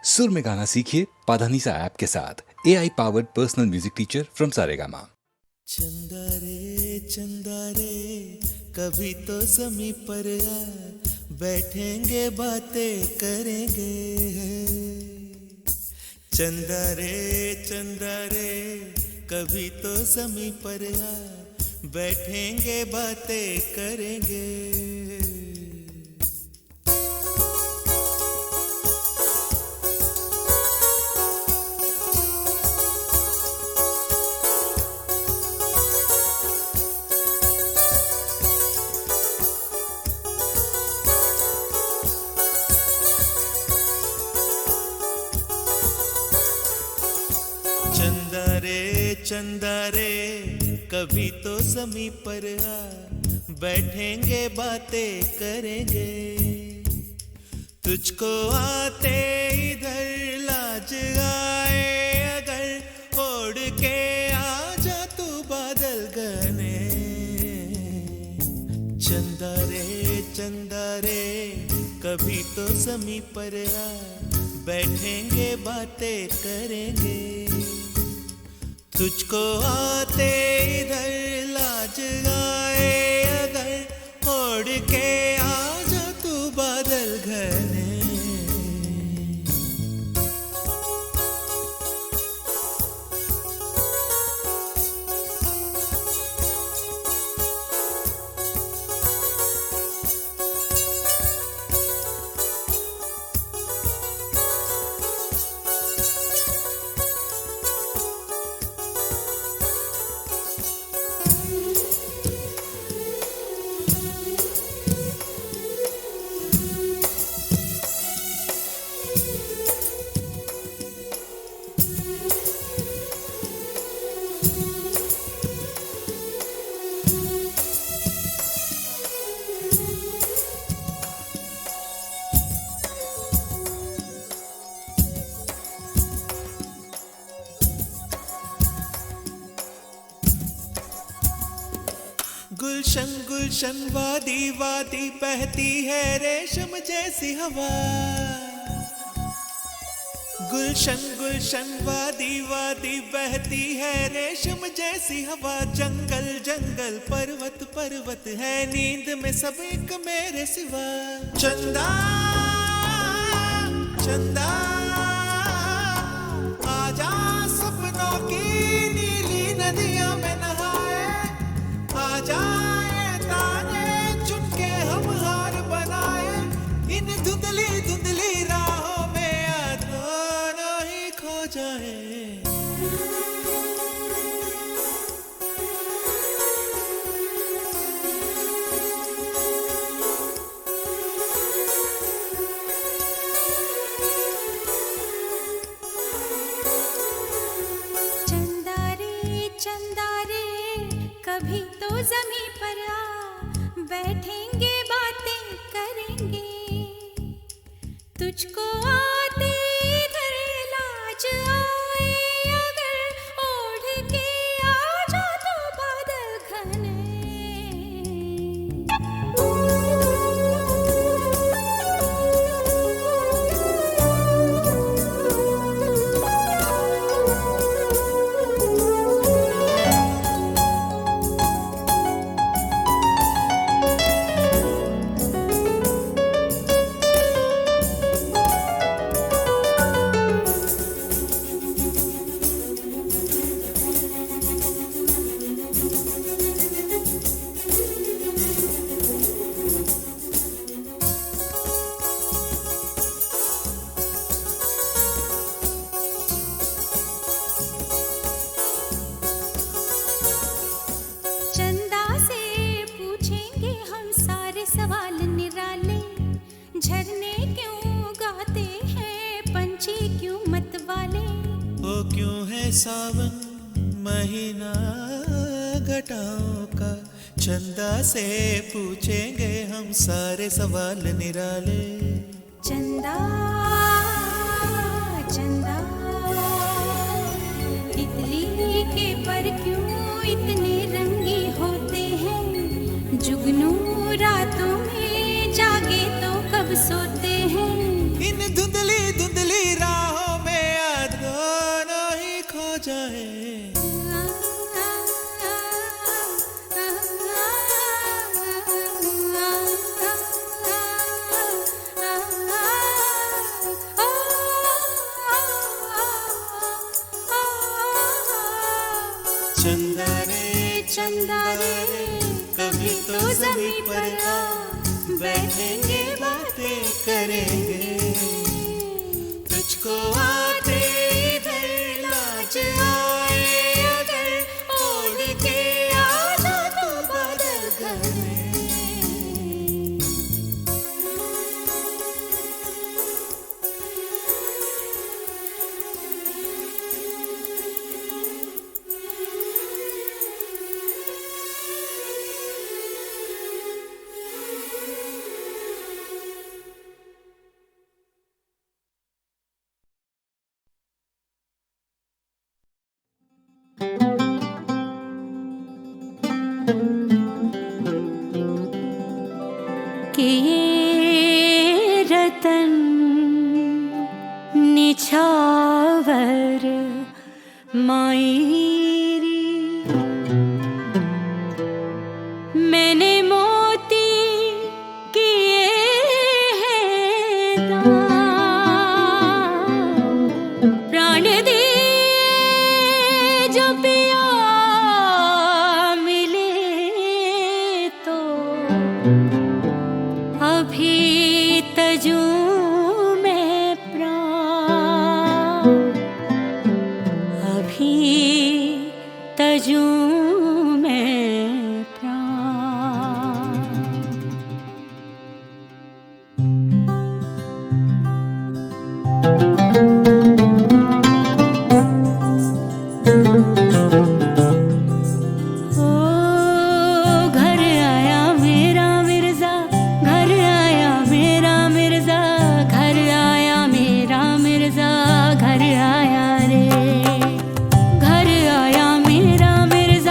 सुर में गाना सीखिए पाधानीसा ऐप के साथ। AI powered personal music teacher from Saregama. चंदा रे कभी तो ज़मीं पर आ, बैठेंगे बातें करेंगे। चंदा रे कभी तो ज़मीं पर आ, बैठेंगे बातें करेंगे। चंदा रे कभी तो ज़मीं पर आ, बैठेंगे बातें करेंगे। तुझको आते इधर लाज आए अगर, ओढ़ के आ जा तू बादल घने। चंदा रे कभी तो ज़मीं पर आ, बैठेंगे बातें करेंगे। तुझको आते इधर लाज आए अगर, ओढ़ के आ जा तू बादल घने। गुलशन वादी वादी बहती है रेशम जैसी हवा। गुलशन वादी वादी बहती है रेशम जैसी हवा। जंगल पर्वत है नींद में सब एक मेरे सिवा। चंदा आजा सपनों की नीली नदियों में नहाए। आजा धुंधली राहों में आना ही खो जाए। चंदा रे कभी तो ज़मीं पर आ, बैठेंगे बातें करेंगे। तुझको आते इधर लाज आए अगर, ओढ़ के आ जा तू बादल घने। झरने क्यों गाते हैं पंछी क्यों मत वाले। ओ क्यों है सावन महीना घटाओं का। चंदा से पूछेंगे हम सारे सवाल निराले। चंदा तितली के पर क्यों इतने रंगी होते हैं। जुगनू रातों में जागे तो कब सोते हैं। इन धुंधली रात चंदा रे चंदा रे कभी तो जमीन पर आ, बैठेंगे बातें करेंगे, तुझको आते इधर लाज आए अगर, ओढ़ के आ जा तू बादल घर में। कि ये रतन निछावर मायरी, मैंने मोती किए हैं दान, प्राण दिए जो पिया मिले तो अभी तजूं में प्राण, अभी तजूं में प्राण। ओ घर आया मेरा मिर्जा, घर आया मेरा मिर्जा, घर आया मेरा मिर्जा, घर आया रे, घर आया मेरा मिर्जा।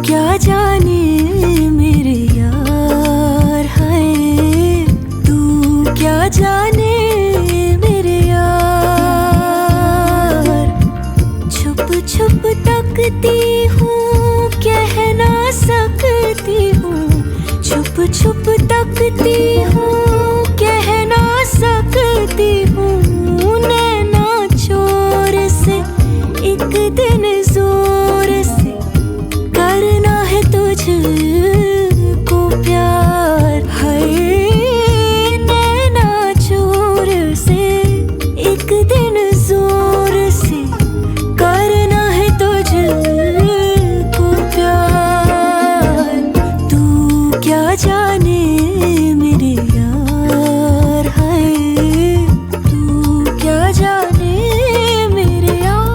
क्या जाने मेरे यार है, तू क्या जाने मेरे यार। छुप छुप तकती हूँ, कह ना सकती हूँ। छुप छुप तकती हूँ, कह ना सकती हूँ। नैना चोर से एक दिन जोर से करना है तुझको प्यार है। नैना चोर से एक दिन जोर से करना है तुझको प्यार। तू क्या जाने मेरे यार है, तू क्या जाने मेरे यार।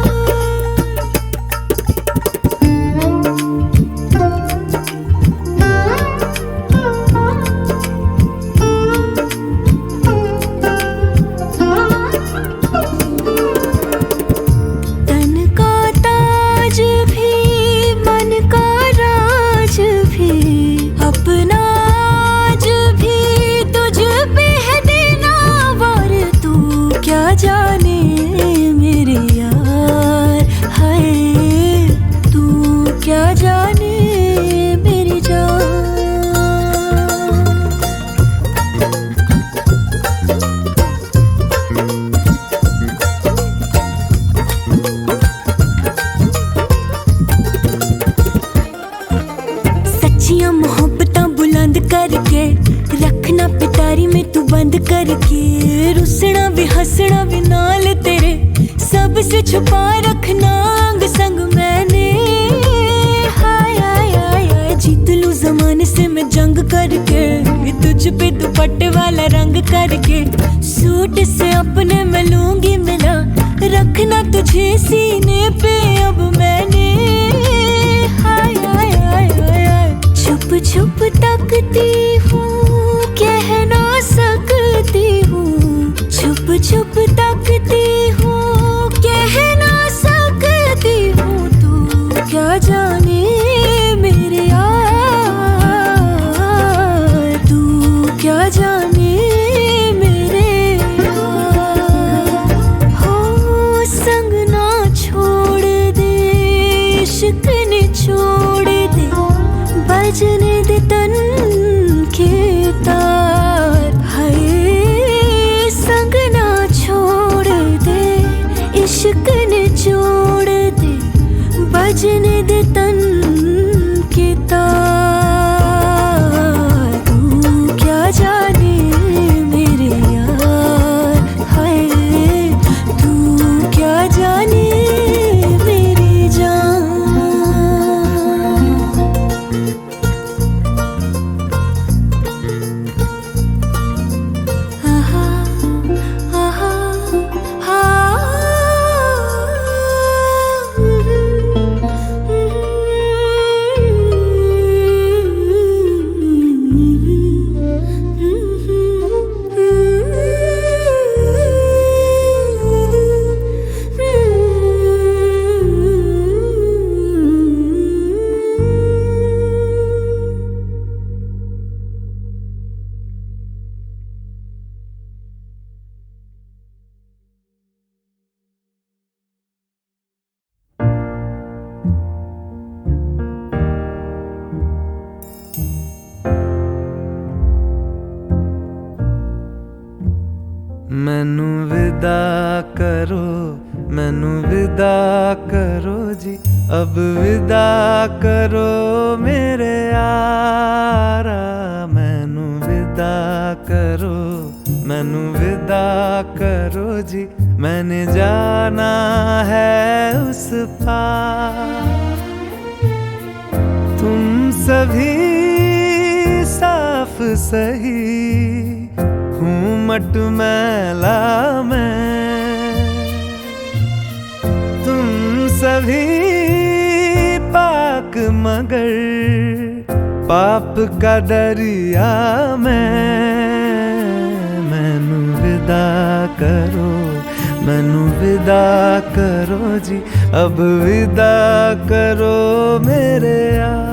तन का ताज भी मन का राज भी अपना आज भी तुझ पे है देना वार। तू क्या जाने मेरे यार है, तू क्या जाने मेरी जान। सच्चियां मोहब्बतां बुलंद करके रखना पिटारी में तू बंद करके। रुसना भी हंसना भी नाल तेरे सबसे छुपा रखना अंग संग मैंने। हाय हाय हाय हाय जीत लूं जमाने से मैं जंग करके, तुझ पे दुपट्टे वाला रंग करके। सूट से अपने मैं लूंगी मिला, रखना तुझे सीने पे अब मैंने। हाय हाय हाय हाय हाय छुप छुप तकती हूँ, कह ना सकती हूँ। छुप छुप तकती हूँ, कह ना सकती हूँ। तू क्या जाने मेरे यार, तू क्या जाने मेरे यार। हो संग ना छोड़ दे, इश्क ने छोड़ दे। बजने दे तन के तार है, संग ना छोड़ दे। इश्क ने छोड़ दे, बजने दे तन के तार। तू क्या जाने मेरे यार है, तू क्या जाने मेरी जान। आहा आहा मैनू विदा करो, मैनू विदा करो जी। अब विदा करो मेरे यारा। मैनू विदा करो, मैनू विदा करो जी। मैंने जाना है उस पार। तुम सभी साफ सही हूँ मटमैला मैं। तुम सभी पाक मगर पाप का दरिया मैं मैनू विदा करो, मैनू विदा करो जी, अब विदा करो मेरे यार।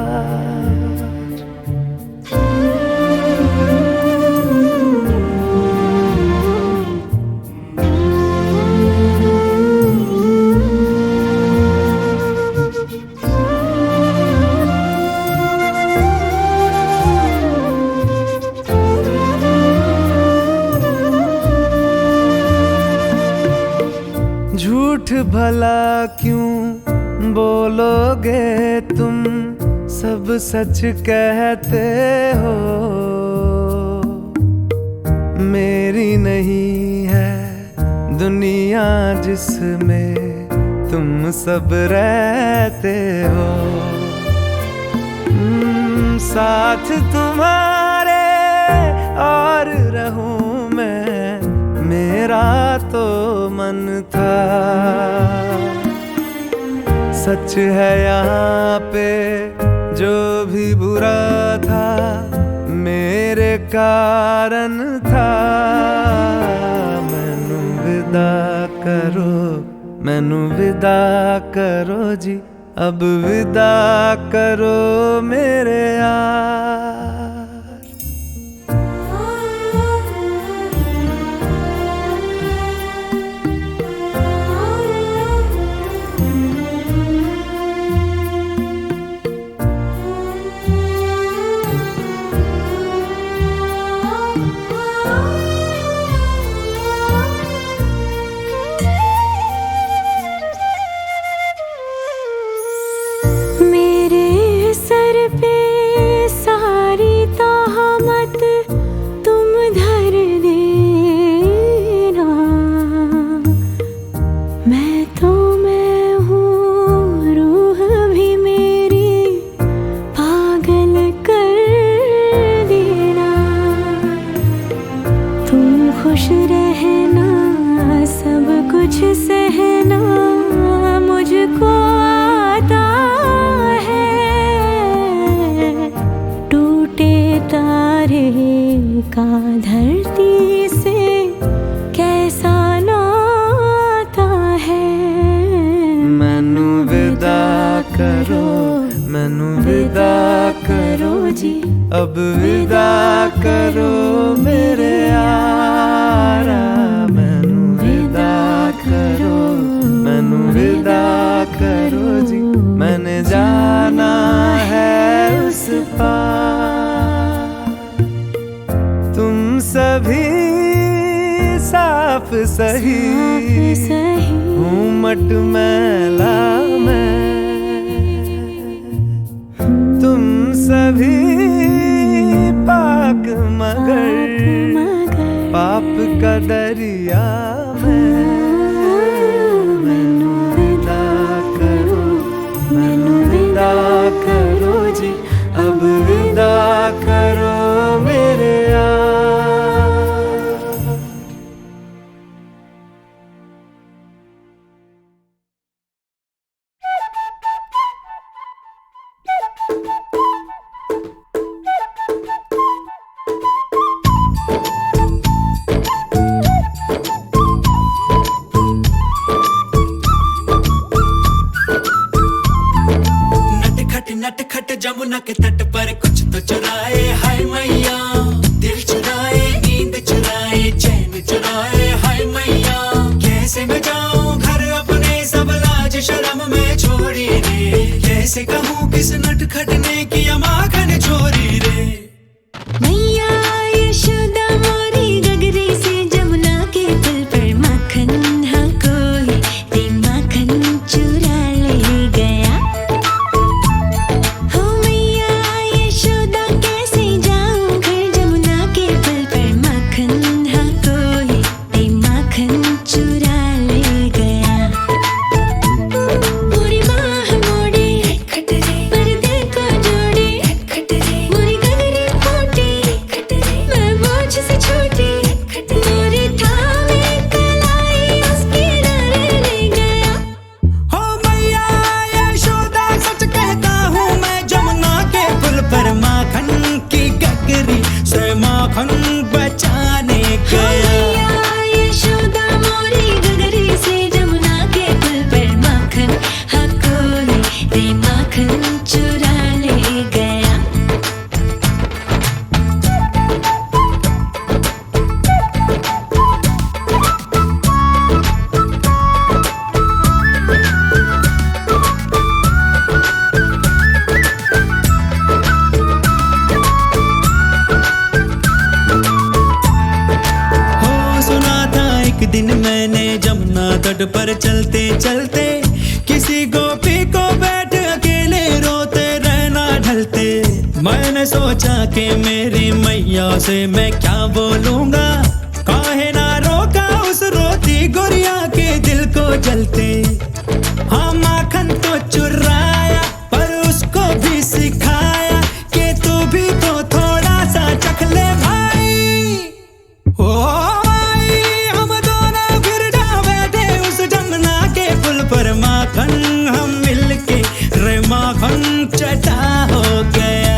झूठ भला क्यों बोलोगे तुम, सब सच कहते हो। मेरी नहीं है दुनिया जिसमें तुम सब रहते हो। साथ तुम्हारे और रहूं मैं, मेरा तो मन था। सच है यहाँ पे जो भी बुरा था, मेरे कारण था। मैनू विदा करो, मैनू विदा करो जी, अब विदा करो मेरे यार। खुश रहना, सब कुछ सहना मुझको आता है। टूटे तारे का धरती से कैसा नाता है। मैनू विदा करो, मैनू विदा करो जी, अब विदा करो मेरे यारा। मैनू विदा करो, मैनू विदा करो जी, मैंने जाना है उस पार। तुम सभी साफ सही हूँ, मट मैला मैं। तुम सभी पाक मगर पाप का दरिया में। मैनू विदा करो, मैनू विदा करो जी, अब विदा करो मेरे यार। नटखट जमुना के तट पर कुछ तो चुराए, हाय मैया। दिल चुराए, नींद चुराए, चैन चुराए, हाय मैया। कैसे मैं जाऊं घर अपने, सब लाज शर्म में छोड़ी रे। कैसे कहूँ किस नटखट ने किया माखन चोरी रे। मैया यशोदा मोरी गगरी से जमुना के पुल पर माखन हाँ कोई रे माखन चुरा ले गया। हो मैया यशोदा कैसे जाऊं घर, जमुना के पुल पर माखन हाँ कोई रे माखन चुरा ले गया। पूरी बाह मोड़े पर दिल को जोड़े, मोरी गगरी फूटी मैं बोझ से छोटी। मोरी थामे कलाई उसकी डर ले गया। हो मैया यशोदा सच कहता हूँ मैं, जमुना के पुल पर माखन की गगरी से माखन बचाने गया। दिन मैंने जमुना तट पर चलते चलते किसी गोपी को बैठ अकेले रोते रहना ढलते। मैंने सोचा कि मेरी मैया से मैं क्या बोलूंगा, काहे ना रोका उस रोती गुड़िया के दिल को जलते। हाँ माखन तो चुराया पर उसको भी सिखाया कि तू भी तो थोड़ा सा चख ले भाई। ओ भाई हम दोनों फिर जा बैठे उस जमुना के पुल पर, माखन हम मिलके रे माखन चटा हो गया।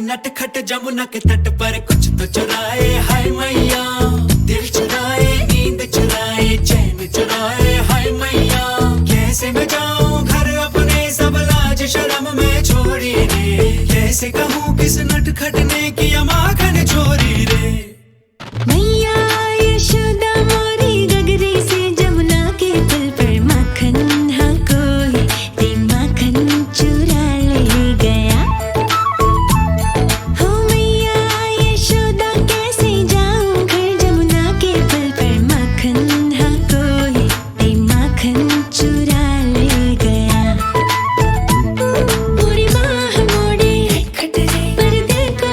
नटखट जमुना के तट पर कुछ तो चुराए हाय मैया, दिल चुराए नींद चुराए चैन चुराए हाय मैया। कैसे मैं जाऊं घर अपने सब लाज शर्म में छोड़ी रे, कैसे कहूँ किस नटखट ने किया माखन चोरी रे। मैया यशोदा मोरी गगरी से जमुना के पुल पर माखन हाँ कोई ते माखन चुरा ले गया। हो मैया यशोदा कैसे जाऊं घर जमुना के पुल पर माखन हाँ कोई ते माखन चुरा ले गया। मोरी माँ मोड़ी पर दिल को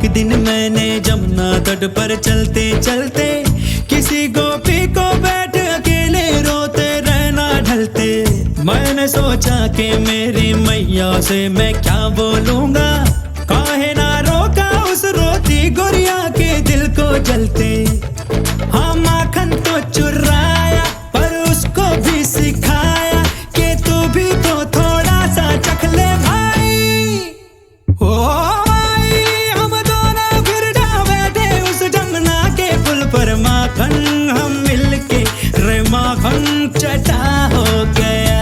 एक दिन मैंने जमुना तट पर चलते चलते किसी गोपी को बैठ अकेले रोते रहना ढलते। मैंने सोचा कि मेरी मैया से मैं क्या बोलूंगा, काहे ना रोका उस रोती गुड़िया के दिल को जलते। हाँ माखन तो चुराया पर उसको भी सिखाया कि तू भी तो थोड़ा सा चख ले भाई। ओ भाई हम दोनों फिर जा बैठे उस जमुना के पुल पर, माखन हम मिलके रे माखन चटा हो गया।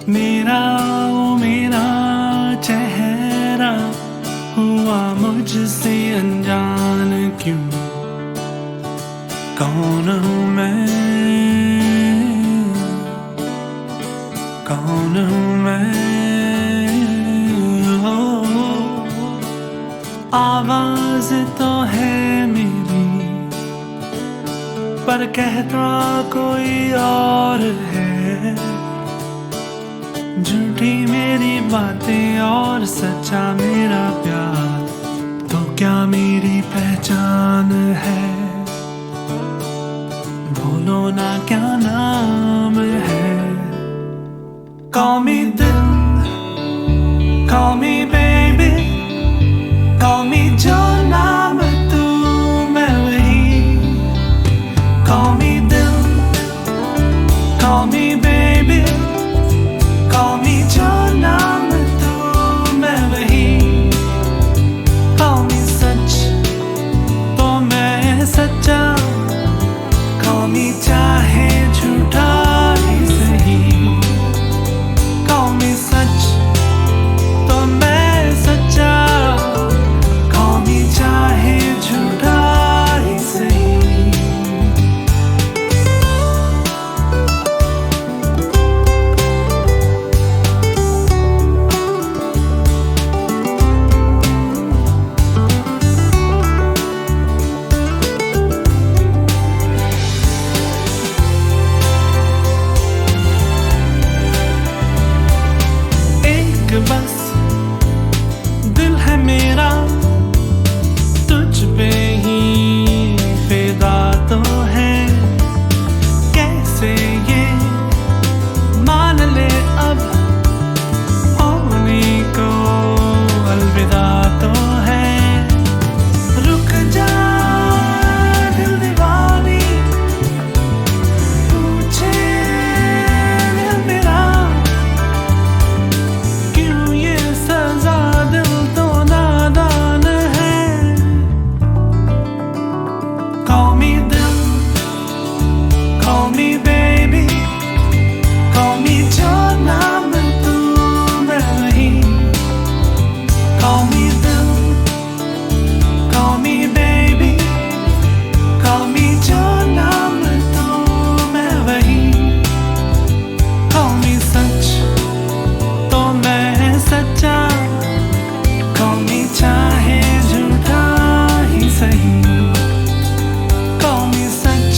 मेरा ओ मेरा चेहरा हुआ मुझसे अनजान क्यों, कौन हूँ मैं, कौन हूँ मैं। आवाज तो है मेरी पर कहता कोई और है, झूठी मेरी बातें और सच्चा मेरा प्यार, तो क्या मेरी पहचान है। बोलो ना क्या नाम है। Call me दिल, call me baby, call me जो नाम तू मैं वही। Call me दिल, call me baby, call me जो नाम तू मैं वही। Call me सच तो मैं सच्चा, call me चाहे झूठा ही सही। Call पे ही फिदा तो है, कैसे ये मान ले अब होने को अलविदा तो है। रुक जा दिल दीवानी, पूछे दिल मेरा, क्यों ये सजा, दिल तो नादान है। Call me दिल, call me baby, call me जो नाम तू मैं वही। Call me दिल, call me baby, call me जो नाम तू मैं वही। Call me सच तो मैं सच्चा, call me चाहे झूठा ही सही। Call me सच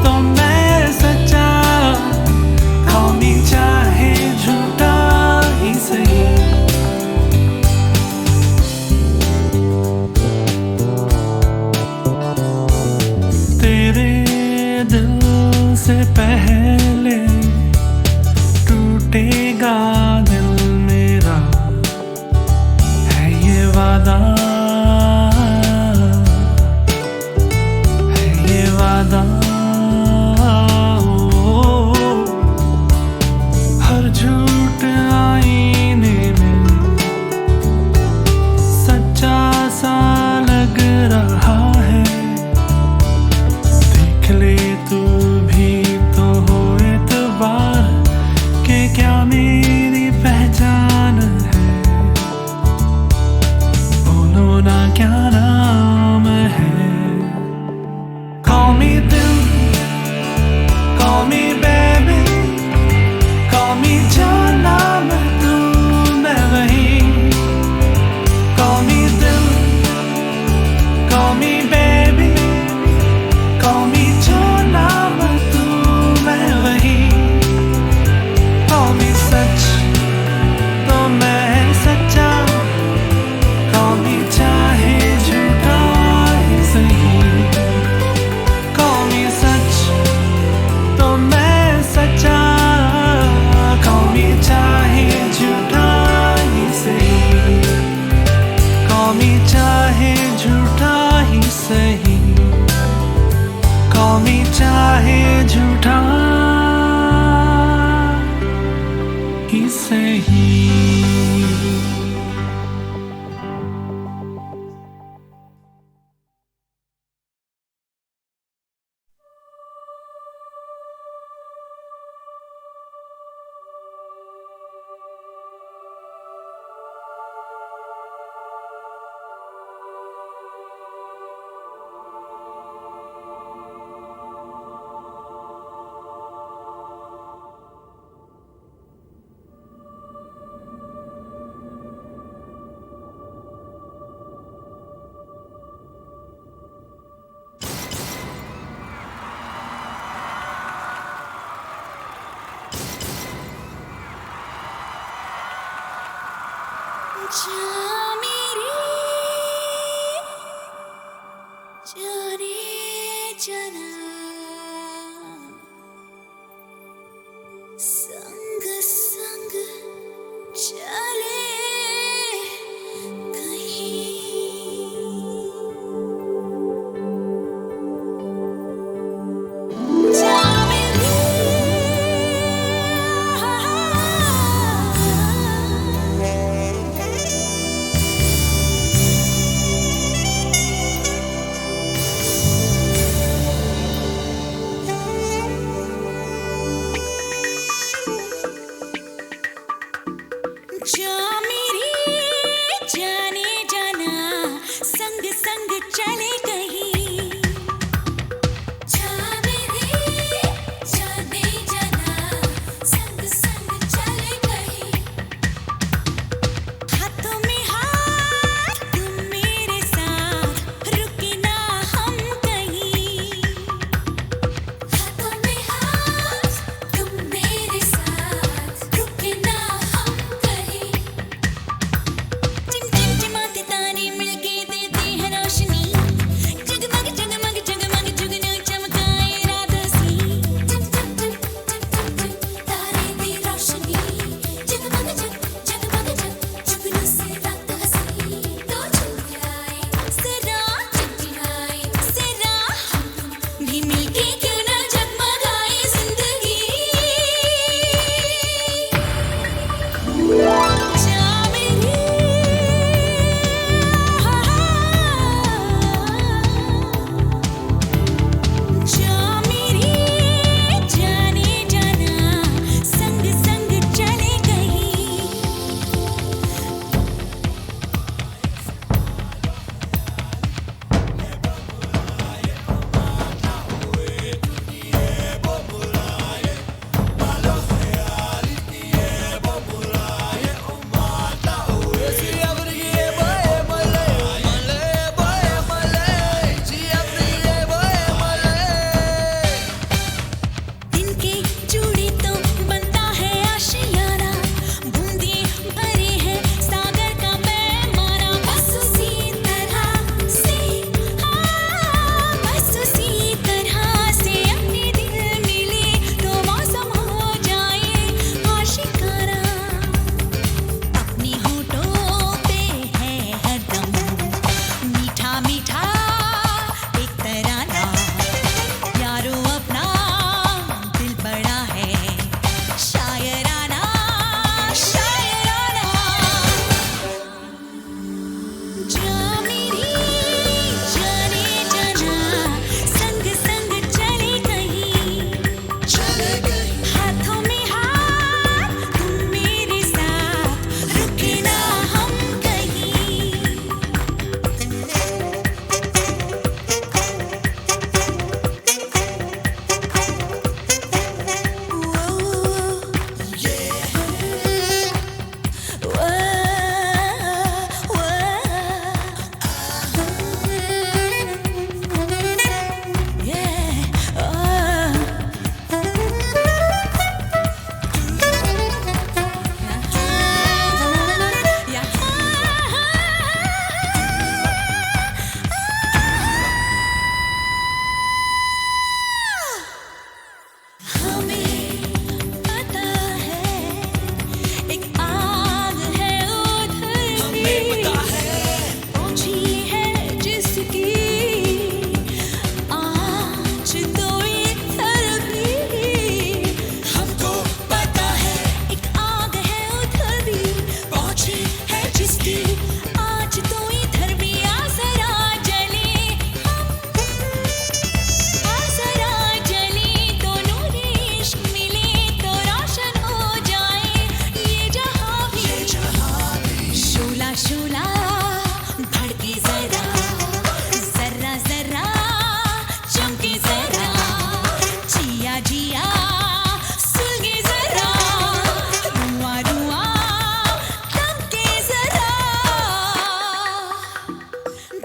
तो मैं सच्चा, call me चाहे झूठा ही सही। तेरे दिल से पहले टूटेगा दिल मेरा, है ये वादा, है ये वादा। हर झूठ आईने में सच्चा सा लग रहा है, देख ले तू भी तो हो एतबार के क्या मेरी पहचान है। बोलो ना क्या नाम है। Call me दिल, call me baby, call me जो नाम तू मैं वही। Call me दिल, call me baby, call me जो नाम तू मैं वही। Call me सच तो मैं सच्चा, call me चाहे झूठा ही सही। Call me सच तो मैं सच्चा, call me चाहे झूठा ही सही। Call me चाहे झूठा ही सही, call me चाहे झूठा ही सही। जा मेरी जाने जना, संग संग चले कहीं। जा मेरी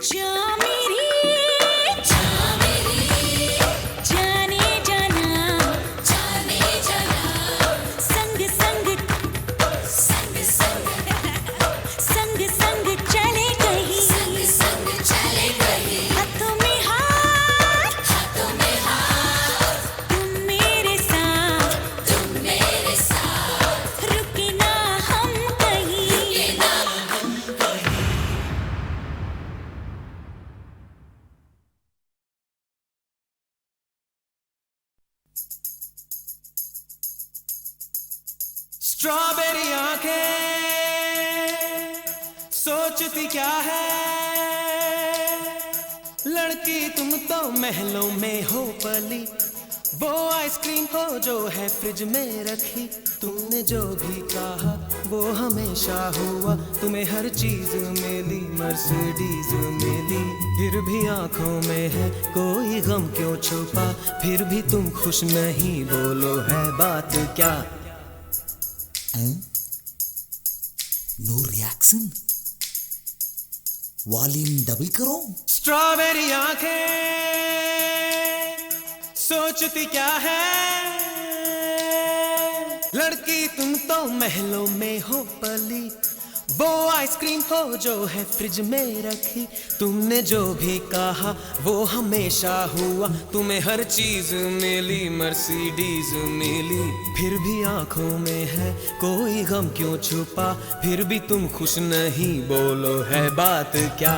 जा मेरी जाने जाना संग संग संग संग चले कहीं हाथों में हाथ तुम मेरे साथ रुके ना हम कहीं स्ट्रॉबेरी आंखें सोचती क्या है, लड़की तुम तो महलों में हो पली, वो आइसक्रीम हो जो है फ्रिज में रखी। तुमने जो भी कहा वो हमेशा हुआ, तुम्हें हर चीज मिली, मर्सिडीज मिली, फिर भी आंखों में है कोई गम क्यों छुपा, फिर भी तुम खुश नहीं, बोलो है बात क्या। नो रिएक्शन, वॉल्यूम डबल करो। स्ट्रॉबेरी आंखें सोचती क्या है, लड़की तुम तो महलों में हो पली, वो आइसक्रीम हो जो है फ्रिज में रखी। तुमने जो भी कहा वो हमेशा हुआ, तुम्हें हर चीज मिली, मर्सिडीज मिली, फिर भी आंखों में है कोई गम क्यों छुपा, फिर भी तुम खुश नहीं, बोलो है बात क्या।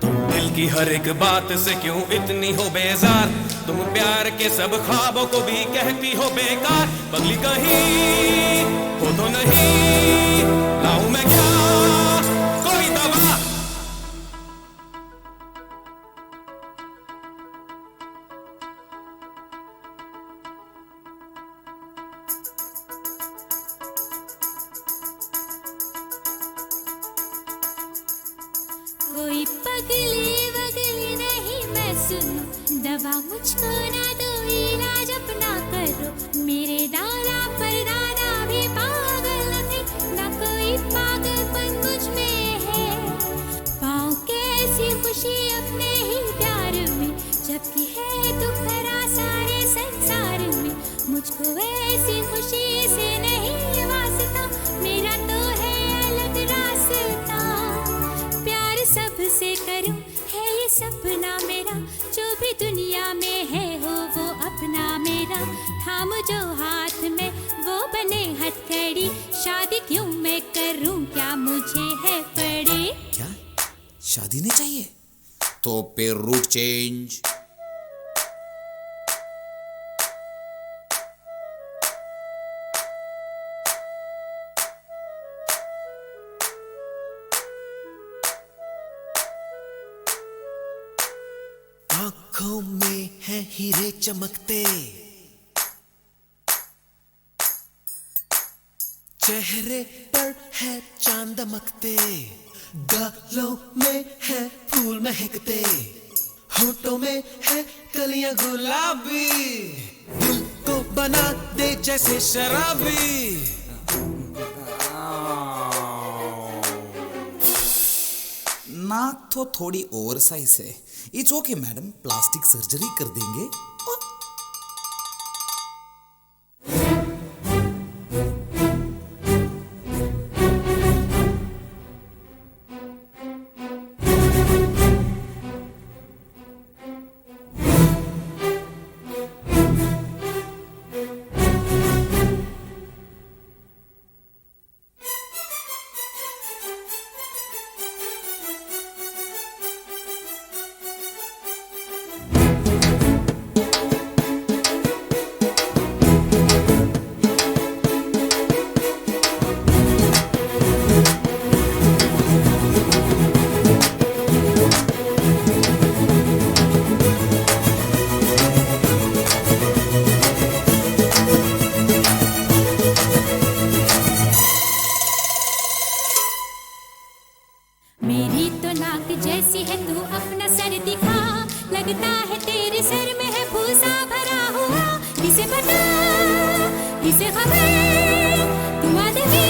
तुम दिल की हर एक बात से क्यों इतनी हो बेजार, तुम प्यार के सब ख्वाबों को भी कहती हो बेकार। पगली कहीं हो तो नहीं, लाऊं मैं क्या कोई दवा। कोई पगली वगली नहीं मैं सुनूं, दवा मुझको ना दो, इलाज अपना करो। मेरे दादा परदादा भी पागल थे, ना कोई पागलपन मुझ में है। पाऊं कैसी खुशी अपने ही प्यार में, जबकि है तू भरा सारे संसार में। मुझको ऐसी खुशी से नहीं वास्ता, मेरा तो है अलग रास्ता। प्यार सबसे करूं है ये सपना मेरा, जो भी दुनिया में है हो वो अपना मेरा। थाम जो हाथ में वो बने हथकड़ी, शादी क्यों मैं करूं, क्या मुझे है पड़े। क्या शादी नहीं चाहिए तो फिर रूट चेंज। आंखों में है हीरे चमकते, चेहरे पर है चांद दमकते, गालों में है फूल महकते, होठों में है कलियां गुलाबी, दिल को बना दे जैसे शराबी। नाक तो थोड़ी ओवर साइज है, it's okay madam, plastic surgery कर देंगे। मेरी तो नाक जैसी है, तू अपना सर दिखा, लगता है तेरे सर में है भूसा भरा हुआ। किसे पता किसे खबर, तू आदमी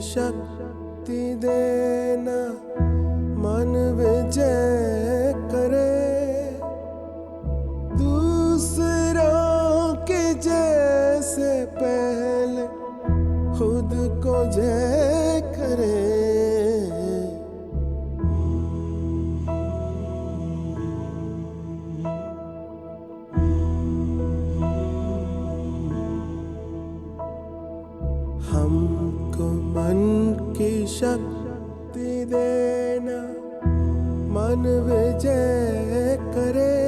शक्ति देना मन विजय करे, दूसरों के जैसे पहले खुद को जय करे। हमको मन की शक्ति देना मन विजय करे,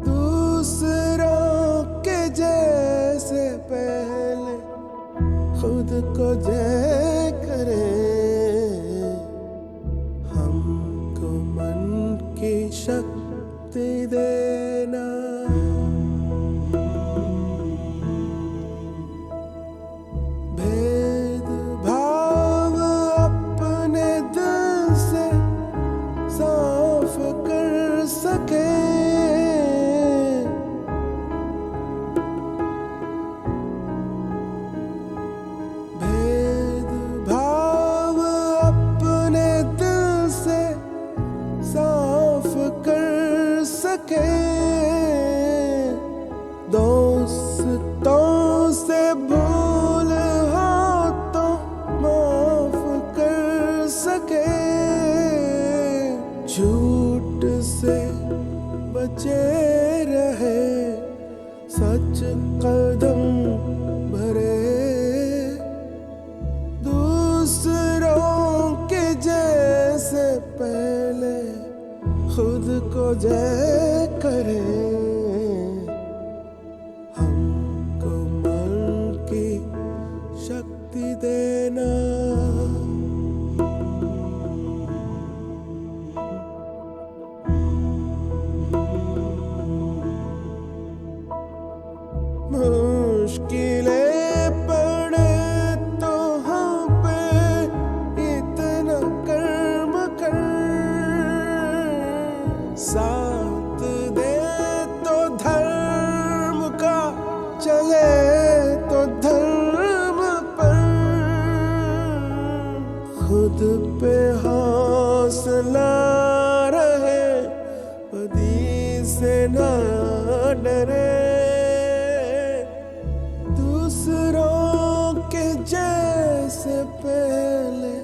दूसरों के जैसे पहले खुद को जय करे। हमको मन की शक्ति देना। भेदभाव अपने दिल से साफ कर सके, भेदभाव अपने दिल से साफ कर सके, दोस्तों से भूल हो तो माफ कर सके, झूठ से बचे रहे सच कदम भरे, दूसरों के जैसे पहले खुद को जय करे। हमको मन की शक्ति देना। मुश्किलें पड़े तो हम पे इतना कर्म कर, साथ दे तो धर्म का, चले तो धर्म पर, खुद पे हौसला रहे, बदी से ना डरे, दूसरों के जैसे पहले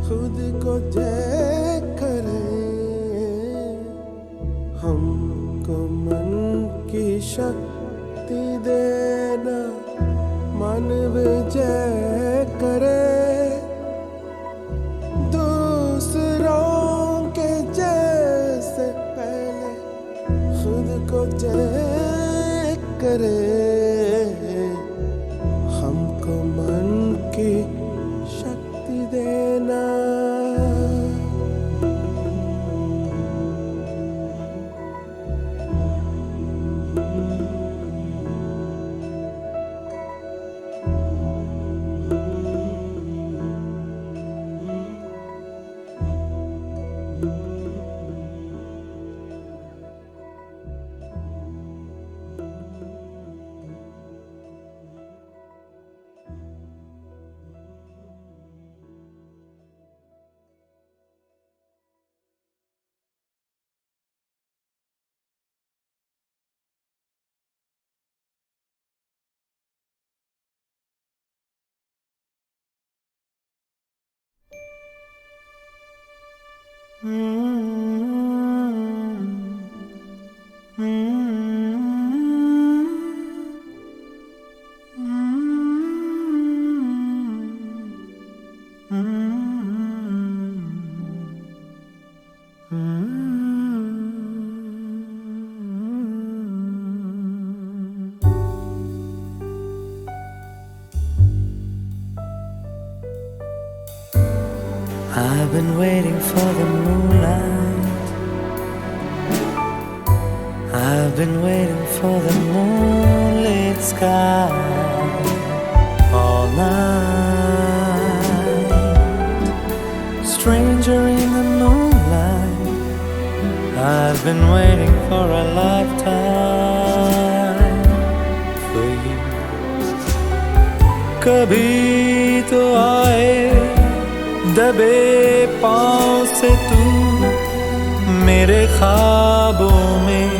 खुद को जय करे। हमको मन की शक्ति देना मन विजय करे, दूसरों के जैसे पहले खुद को जय करे। हमको मन की शक्ति देना। I've been waiting for the moonlight, I've been waiting for the moonlit sky all night. Stranger in the moonlight, I've been waiting for a lifetime for you. Kabhi दबे पाँव से तू मेरे ख्वाबों में.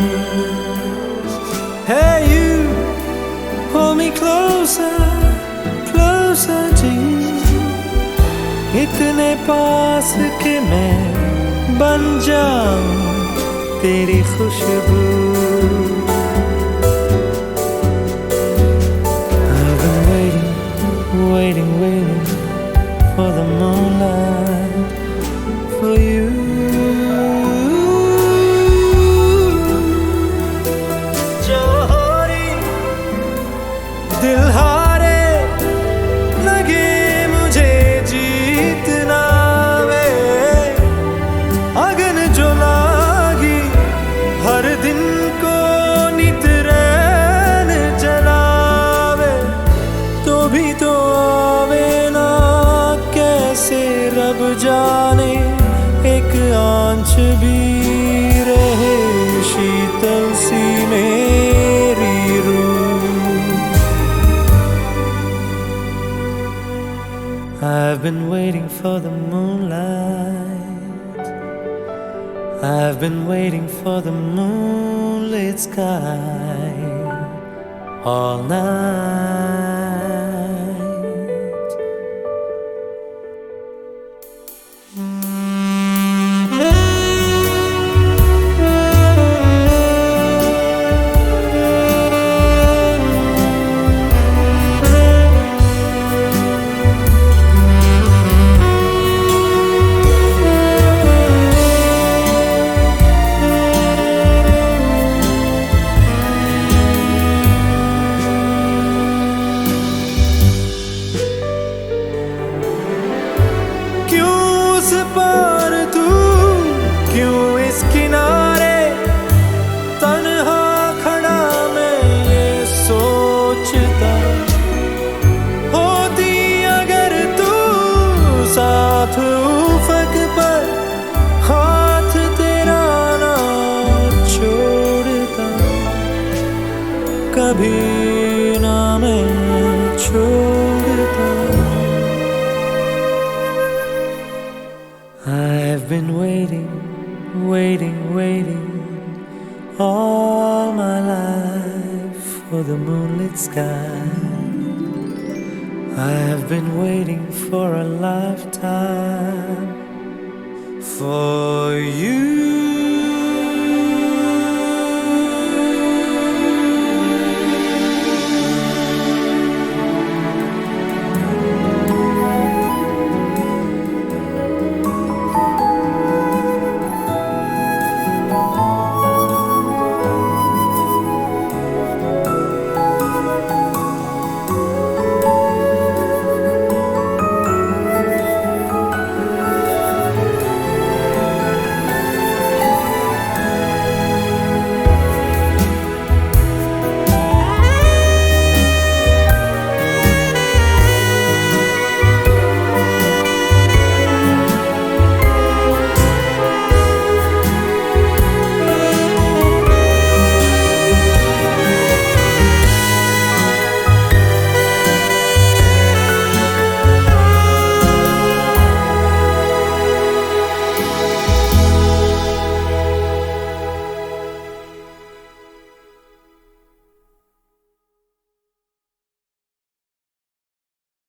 Hey you, hold me closer, closer to you. इतने पास कि मैं बन जाऊं तेरी खुशबू. I've been waiting, waiting, waiting for the moonlight, for you. जोहरी दिल हारे लगे मुझे जीतना वे. अगन जो लागी हर दिन को नित रैन जलावे, तो भी तो आवे ना कैसे रब जाने. एक आंच भी रहे शीतल सी मेरी रूह. I've been waiting for the moonlight. I've been waiting for the moonlit sky all night. पर तू क्यों इस किनारे तन्हा खड़ा मैं ये सोचता. होती अगर तू साथ उफक पर हाथ तेरा ना छोड़ता. कभी ना मैं छोड़ता. I've been waiting, waiting, waiting all my life for the moonlit sky. I've been waiting for a lifetime for you.